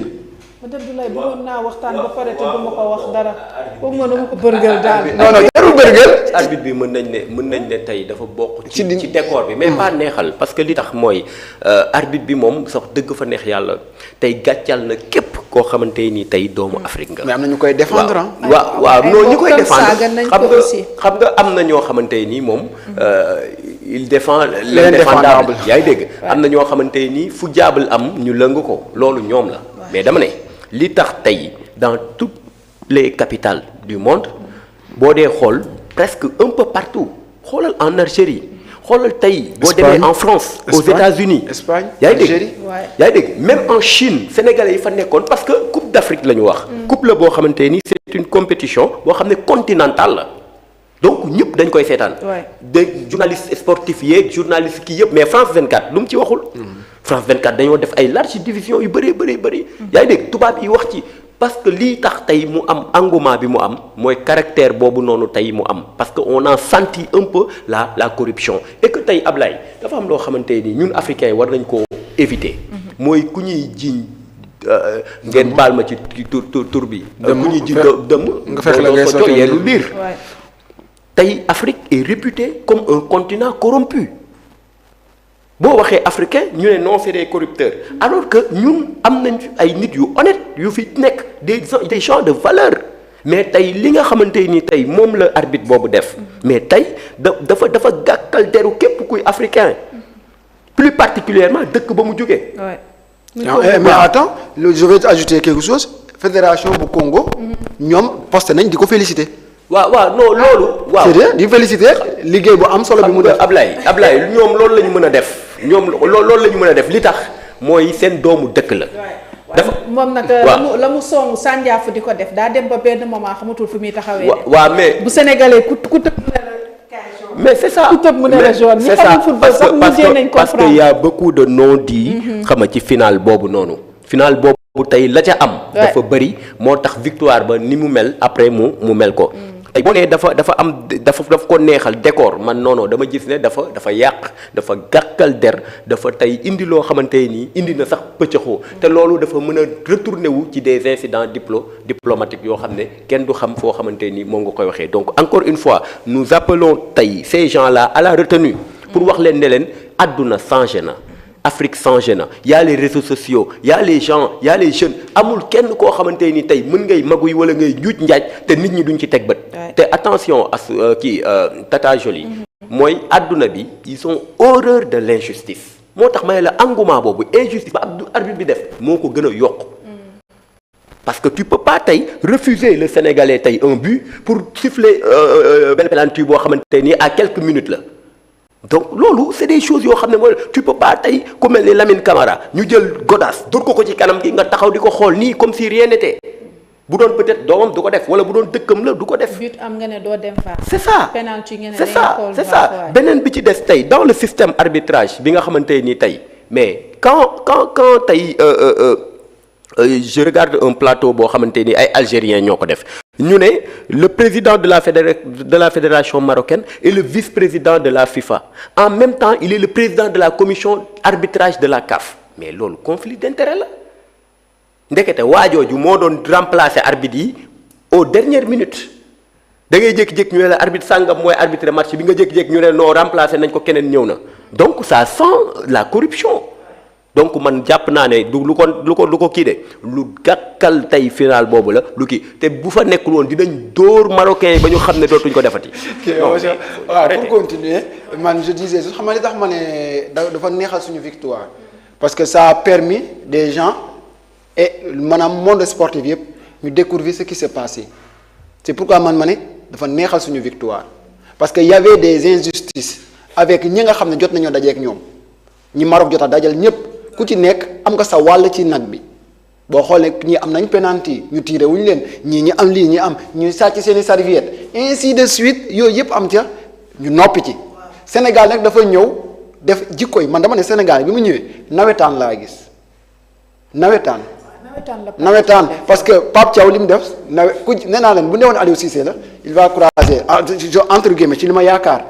madame Doulaye bëggoon naa waxtaan ba pare te duma ko wax dara foog ma dama ko bërgël daal. non non jarul bërgël. arbitre bi mën nañ ne tey dafa bokk ci décor bi mais pas neexal parce que li tax mooy arbitre bi moom sax dëgg fa neex yàlla tey gàccal na képp koo xamante ni tey doomu Afrique nga. mais am na ñu koy défendre waaw non ñi koy défendre xam nga am na ñoo xamante nii moom il défend l'indéfendable yaa ngi dégg am na ñoo xamante nii fu jaabal am ñu lëng ko loolu ñoom la mais dama ne li tax tey dans toutes les capitales du monde boo dee xool presque un peu partout xoolal en Algérie xoolal tey boo demee en France aux États-Unis Espagne yaa ngi Algérie dégg yaa ngi dégg même en Chine sénégalais yi fa nekkoon parce que coupe d'Afrique la ñu wax coupe la boo xamante ni c'est une compétition boo xam ne continentale la donc ñëpp dañ koy seetaan de journalistes sportifs yeeg journalistes kii yëpp mais France 24 lu mu ci waxul France 24 dañoo def ay large division yu bëri yaa ngi dégg tubaab yi wax ci parce que lii tax tey mu am engouement bi mu am mooy caractère boobu noonu tey mu am parce que on a senti un peu la corruption et que tey Ablaye dafa am loo xamante ni ñun africains yi war nañ koo éviter mooy ku ñuy jiiñ ngeen baal ma ci tur bi ku ñuy jiiñ dëmm nga fekk la ngay ko yeelu biir tey Afrique est réputée comme un continent corrompu boo waxee africain ñu ne non c'est des corrupteurs alors que ñun am nañ ay nit yu honnête yu fi nekk des gens de valeur mais tey li nga xamante ni tey moom la arbitre boobu def mais tey dafa gàkkal deru képp kuy africain plus particulièrement dëkk ba mu jógee. mais attends je vais ajouter quelque chose fédération bu Congo. ñoom posté nañ di ko féliciter. waaw non loolu. waaw c'est vrai di féliciter liggéey bu am solo bi mu def. Ablaye ñoom loolu la ñu mën a def ñoom loolu la ñu mën a def li tax mooy seen doomu dëkk la. dafa moom nag la mu song sànjaafu di ko def daa dem ba benn moment xamatul fu muy taxawee. waaw mais bu sénégalais ku tëb mu ne la mais c'est ça ku tëb mu ne la jaune. c'est ça parce que y a beaucoup de non-dits. xam nga ci final boobu noonu. final boobu tey la ca am. dafa bëri moo tax victoire ba ni mu mel après mu mel ko. tey boo nee dafa ko neexal décor man non dama gis ne dafa yàq dafa gàkkal der dafa tey indi loo xamante nii indi na sax pëccëxoo te loolu dafa mën a retourner wu ci des incidents diplomatiques yoo xam ne kenn du xam foo xamante nii moom nga koy waxee donc encore une fois nous appelons tey ces gens-là à la retenue pour wax leen ne leen àdduna changé na. Afrique changé na y a les réseaux sociaux y a les gens y a les jeunes amul kenn koo xamante ni tey mën ngay maguy wala ngay njuuj njaaj te nit ñi duñ ci teg bët. te attention Tata Jolie. mooy àdduna bi ils ont horreur de l'injustice. moo tax ma ne la engouement boobu injustice ba arbitre bi def moo ko gën a yokk. parce que tu peux pas tey refuser le Sénégalais tey un but pour siffler benn penalty boo xamante ni à quelques minutes la. donc loolu c'est des choses yoo xam ne mooy tu peux pas tey ku mel ni Lamine Camara ñu jël godaas dóor ko ci kanam gi nga taxaw di ko xool nii comme si rien n'était bu doon peut-être doomam du ko def wala bu doon dëkkam la du ko def. but am nga ne doo dem fa. c'est ça penalty nga ne c'est ça beneen bi ci des tey dans le système arbitrage bi nga xamante ni tey mais quand tey je regarde un plateau boo xamante ni ay Algériens ñoo ko def. ñu ne le président de la fédération marocaine et le vice-président de la FIFA en même temps il est le président de la commission arbitrage de la CAF mais loolu conflit d'intérêt la ndekete waajooju moo doon remplacer arbitre yi aux dernières minutes da ngay jékki-jékki ñu ne la arbitre sàngam mooy arbitrer match bi nga jékki-jékki ñu ne non remplacer nañ ko keneen ñëw na donc ça sent la corruption. donc man jàpp naa ne du lu ko kii de lu gàkkal tey final boobu la lu kii te bu fa nekkul woon dinañ dóor marocain yi ba ñu xam ne dootuñ ko defati. waaw pour continuer man je disais xam nga li tax ma ne dafa neexal suñu victoire parce que ça a permis des gens et maanaam monde sportif yëpp ñu découvrir ce qui s'est passé c'est pourquoi man ma ne dafa neexal suñu victoire parce que y avait des injustices avec ñi nga xam ne jot nañoo dajeek ñoom ñi Maroc jot a dajal ñëpp. ku ci nekk am nga sa wàll ci nag bi boo xoolee ñii am nañ penalty ñu tiré wuñu leen ñi am lii ñi am ñu sàcc seeni serviette ainsi de suite yooyu yëpp am ca ñu noppi ci. Sénégal nag dafa ñëw def jikko yi man dama ne Sénégal bi mu ñëwee nawetaan laa gis nawetaan parce que Pape Thiaw li mu def nee naa leen bu newoon Aliou Cissé la il va croiser entre guillemets ci li ma yaakaar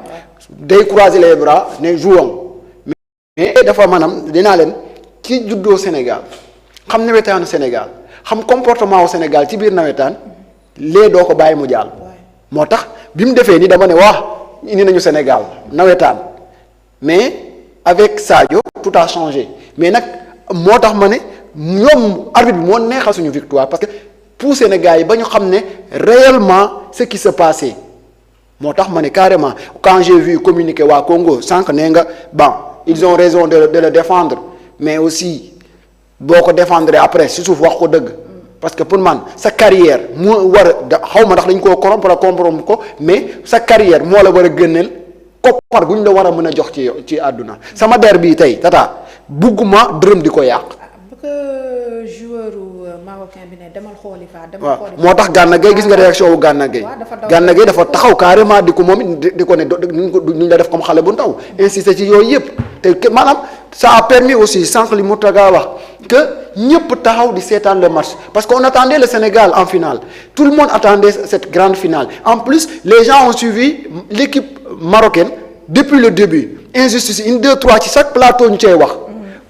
day croiser les bras ne jouons mais dafa maanaam dinaa leen ki juddoo Sénégal xam nawetaanu Sénégal xam comportement au Sénégal ci biir nawetaan lee doo ko bàyyi mu jàll. moo tax bi mu defee ni dama ne indi nañu Sénégal nawetaan mais avec Sadio tout a changé mais nag moo tax ma ne ñoom arbitre bi moo neexal suñu victoire parce que poussé na gars yi ba ñu xam ne réellement ce qui se passait moo tax ma ne carrément quand j'ai vu communiquer waa Congo sànq nee nga bon ils ont raison de le défendre mais aussi boo ko défendre après si suuf wax ko dëgg parce que pour man sa carrière moo war a xaw ma ndax dañ koo corrompre ko mais sa carrière moo la war a gënal koppar gu ñu la war a mën a jox ci àdduna sama der bii tey tata bugguma dërëm di ko yàq. bu ko joueur marocain bi ne demal xooli fa. demal xooli fa moo tax Gana Gueye gis nga réaction wu Gana Gueye. Gana Gueye dafa taxaw carrément di ko moom di ko ne duñ la def comme xale bu ndaw insister ci yooyu yëpp te maanaam ça a permis aussi sànq li Moutaga wax que ñëpp taxaw di seetaan le match parce qu'on attendait le Sénégal en finale tout le monde attendait cette grande finale en plus les gens ont suivi l'équipe marocaine depuis le début injustice 1 2 3 ci chaque plateau ñu cey wax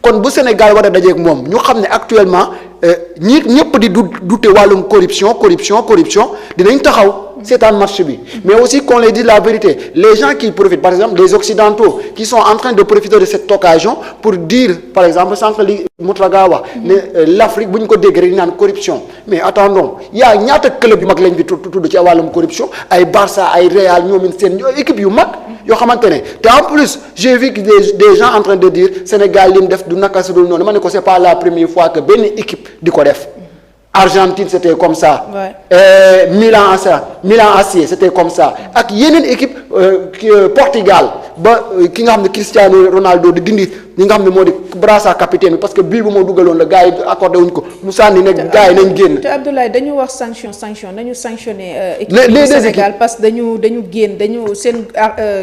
kon bu Sénégal war a dajeeg moom ñu xam ne actuellement ñëpp di douter wàllum corruption dinañ taxaw seetaan match bi mais aussi qu'on les dise la vérité les gens qui profitent par exemple les occidentaux qui sont en train de profiter de cette occasion pour dire par exemple sànq li Moutaga wax ne l'Afrique bu ñu ko dégg rek naan corruption mais attendons yaa ñaata club yu mag lañ fi tudd ci wàllum corruption ay Barça ay Real ñoomin seen équipe yu mag yoo xamante ne te en plus j'ai vu que des gens en train de dire Sénégal li mu def du naka su dul noonu ma ne ko c'est pas la première fois que benn équipe di ko def Argentine c'était comme ça. Milan AC c'était comme ça ak yeneen équipe Portugal ba ki nga xam ne Cristiano Ronaldo di dindi ñi nga xam ne moo di brassard capitaine bi parce que bii bu moo dugaloon la gars yi accordé wuñ ko mu sànni ne gars yi nañ génn. te Abdoulaye dañu wax sanction nañu sanctionné. équipe du Sénégal parce que dañu génn dañu seen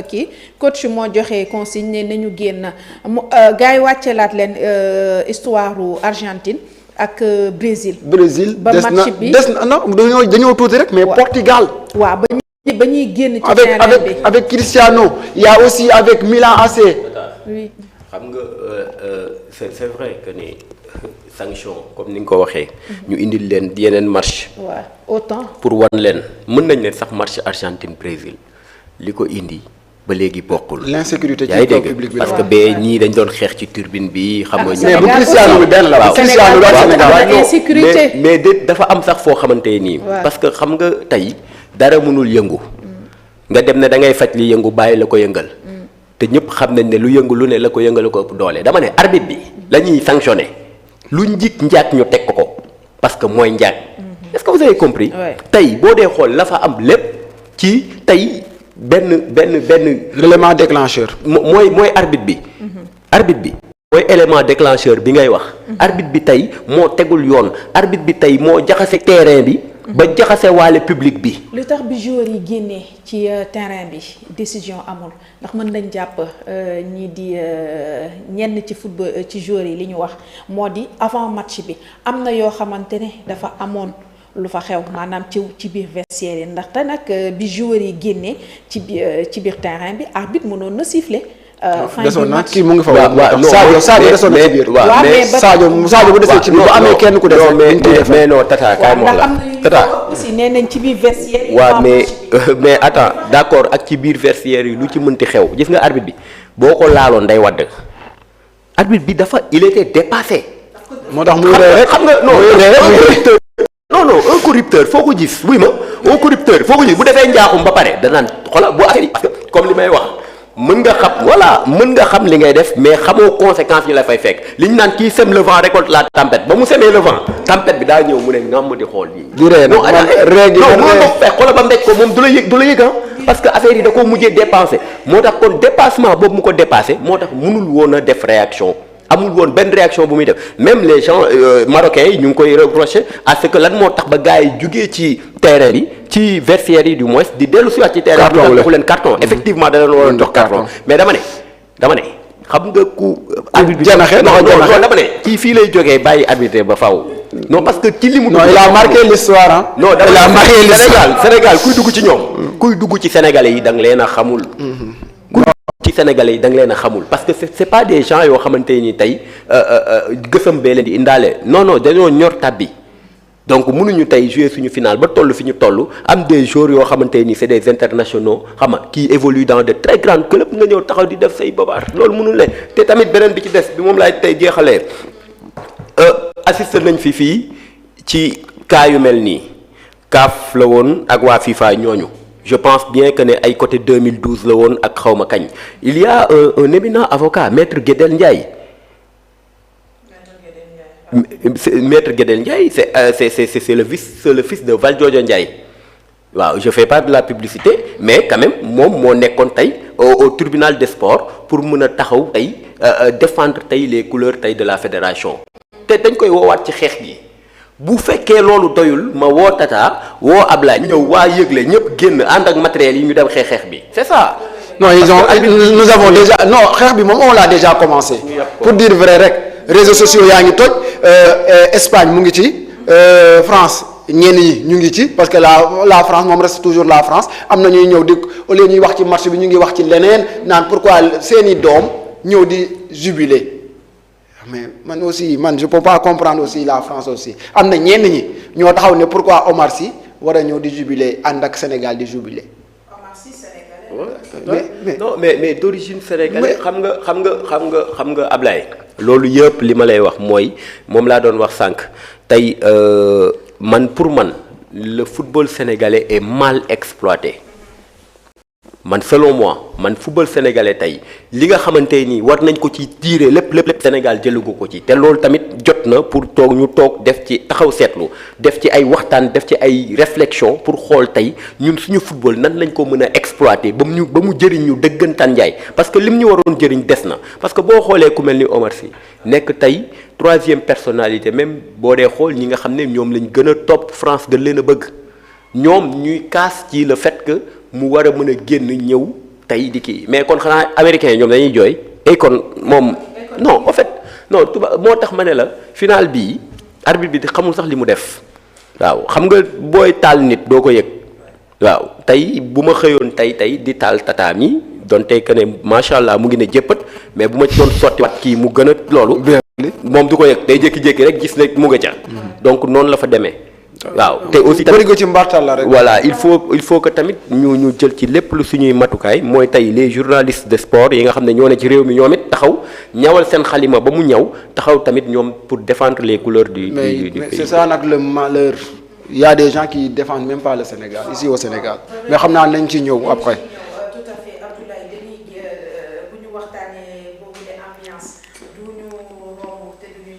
kii coach moo joxe consigne ne nañu génn mu gars yi wàcceelaat leen histoire Argentine. ak Brésil ba match bi des na non dañoo tuuti rek mais Portugal. waaw ba ñuy génn ci terrain bi avec Cristiano il y a aussi avec Milan AC. oui xam nga c'est vrai que ni sanction comme ni nga ko waxee. ñu indil leen yeneen match. waaw autant pour wan leen mën nañ ne sax match Argentine Brésil li ko indi. ba léegi bokkul. l'insécurité ci kaw public bi parce que ba ñii dañ doon xeex ci turbine bi. xam nga mais bu Cristiano bi benn la. Sénégal insécurité mais dafa am sax foo xamante nii. parce que xam nga tey dara mënul yëngu. nga dem ne da ngay faj li yëngu bàyyi la ko yëngal. te ñëpp xam nañ ne lu yëngu lu ne la ko yëngal ko ëpp doole dama ne arbitre bi la ñuy sanctionné lu njik njaat ñu teg ko parce que mooy njaat. est-ce que vous avez compris. tey boo dee xool la fa am lépp ci tey. benn l'élément déclencheur. mooy arbitre bi. arbitre bi mooy élément déclencheur bi ngay wax. arbitre bi tey moo tegul yoon arbitre bi tey moo jaxase terrain bi. ba jaxase waale public bi. lu tax bi joueurs yi génnee ci terrain bi décision amul ndax mën nañ jàpp ñii di ñenn ci football ci joueurs yi li ñu wax moo di avant match bi am na yoo xamante ne dafa amoon. lu fa xew maanaam ci biir vestiaire yi ndaxte nag bi joueurs yi génnee ci biir terrain bi arbitre mënoon na siffler. fin du match kii mu ngi fa waaw Sadio desoon na ci biir. waaw mais Sadio bu desee ci biir bu amee kenn ku def. mais non Tata kaay ma wax la Tata aussi nee nañ ci biir vestiaire yi. waaw mais attends d'accord ak ci biir vestiaire yi lu ci mënti xew gis nga arbitre bi boo ko laaloon day wadd arbitre bi dafa il était dépassé. moo tax muy rey rek xam nga non un corrupteur foo ko gis buy ma un corrupteur foo ko gis bu defee njaaxum ba pare danaan xoolal bu affaire yi parce que comme li may wax mën nga xam li ngay def mais xamoo conséquences yi la fay fekk li ñu naan kii sème le vent récolte la tempête ba mu semee le vent tempête bi daa ñëw mu ne ngam di xool nii. di ree non mënoo ko fekk xoolal ba mbéj ko moom du la yëg parce que affaire yi da koo mujjee dépassé moo tax kon dépassement boobu mu ko dépassé moo tax mënul woon a def réaction. amul woon benn réaction bu muy def même les gens marocains yi ñu ngi koy reprocher à ce que lan moo tax ba gars yi jugee ci terrain bi ci vestiaire yi du moins di dellu si waat ci terrain bi joxu leen carton effectivement da leen waroon jox carton mais dama ne xam nga ku arbitre bi janaxe non dama ne kii fii lay jógee bàyyi arbitre ba faw non parce que ci li mu non il a marqué l'histoire hein non il a marqué l'histoire Sénégal kuy dugg ci ñoom kuy dugg ci sénégalais yi da nga leen a xamul sénégalais yi da nga leen a xamul parce que c'est pas des gens yoo xamante ni tey gësam bee leen di indaale non dañoo ñor tabbi donc mënuñu tey jouer suñu final ba toll fi ñu toll am des joueurs yoo xamante ni c'est des internationaux xam nga qui évoluent dans de très grands clubs nga ñëw taxaw di def say babaar loolu mënul ne te tamit beneen bi ci des bi moom laay tey jeexalee assisté nañ fii ci cas yu mel nii CAF la woon ak waa FIFA ñooñu je pense bien que ne ay côté 2012 la woon ak xawma kañ il y a un éminent avocat maître Guédel Ndiaye. Maître Guédel Ndiaye c'est le fils de Valdiodio Ndiaye waaw je fais pas de la publicité mais quand même moom moo nekkoon tey au tribunal des sports pour mën a taxaw tey défendre tey les couleurs tey de la fédération te dañ koy woowaat ci xeex gi bu fekkee loolu doyul ma woo Tata woo Ablaye ñëw waa yëgle ñëpp génn ànd ak matériel yi ñu dem xeex bi c'est ça. non nous avons déjà non xeex bi moom on l'a déjà commencé. pour dire vrai rek réseaux sociaux yaa ngi toj Espagne mu ngi ci France ñenn ñi ñu ngi ci parce que la France moom reste toujours la France am na ñuy ñëw di au lieu ñuy wax ci match bi ñu ngi wax ci leneen naan pourquoi seeni doom ñëw di jubiler. mais man aussi je peux pas comprendre aussi la France aussi am na ñenn ñi ñoo taxaw ne pourquoi Omar Sy war a ñëw di jubiler ànd ak Sénégal di jubiler. Omar Sy sénégalais. mais d'origine sénégalaise xam nga Ablaye. loolu yëpp li ma lay wax mooy moom laa doon wax sànq tey pour man le football sénégalais est mal exploité. Selon moi football sénégalais tey li nga xamante ni war nañ ko ci tirer lépp Sénégal jëlugu ko ci te loolu tamit jot na pour ñu toog def ci taxaw seetlu def ci ay waxtaan def ci ay réflexion pour xool tey ñun suñu football nan lañ ko mën a exploiter ba mu jëriñ ñu dëggantaan njaay parce que lim ñu waroon jëriñ des na parce que boo xoolee ku mel ni Omar Sy nekk tey troisième personnalité même boo dee xool ñi nga xam ne ñoom lañ gën a topp France gën leen a bëgg ñoom ñuy kaas ci le fait que mu war a mën a génn ñëw tey di kii mais kon xanaa américains yi ñoom dañuy jooy et kon moom non en fait non tuba moo tax ma ne la final bii arbitre bi xamul sax li mu def waaw xam nga booy taal nit doo ko yëg waaw tey bu ma xëyoon tey di taal Tata mi donte que ne macha allah mu ngi ne jëppat mais bu ma ci doon sottiwaat kii mu gën a loolu moom du ko yëg day jékki-jékki rek gis ne mu nga ca donc noonu la fa demee waaw te aussi tamit ci mbartal la rek. voilà il faut que tamit ñu jël ci lépp lu suñuy matukaay mooy tey les journalistes de sport yi nga xam ne ñoo ne ci réew mi ñoom it taxaw ñawal seen xalima ba mu ñaw taxaw tamit ñoom pour défendre les couleurs du pays. C'est ça nag le malheur. Il y a des gens qui défendent même pas le Sénégal ici au Sénégal mais xam naa nañ ci ñëw après.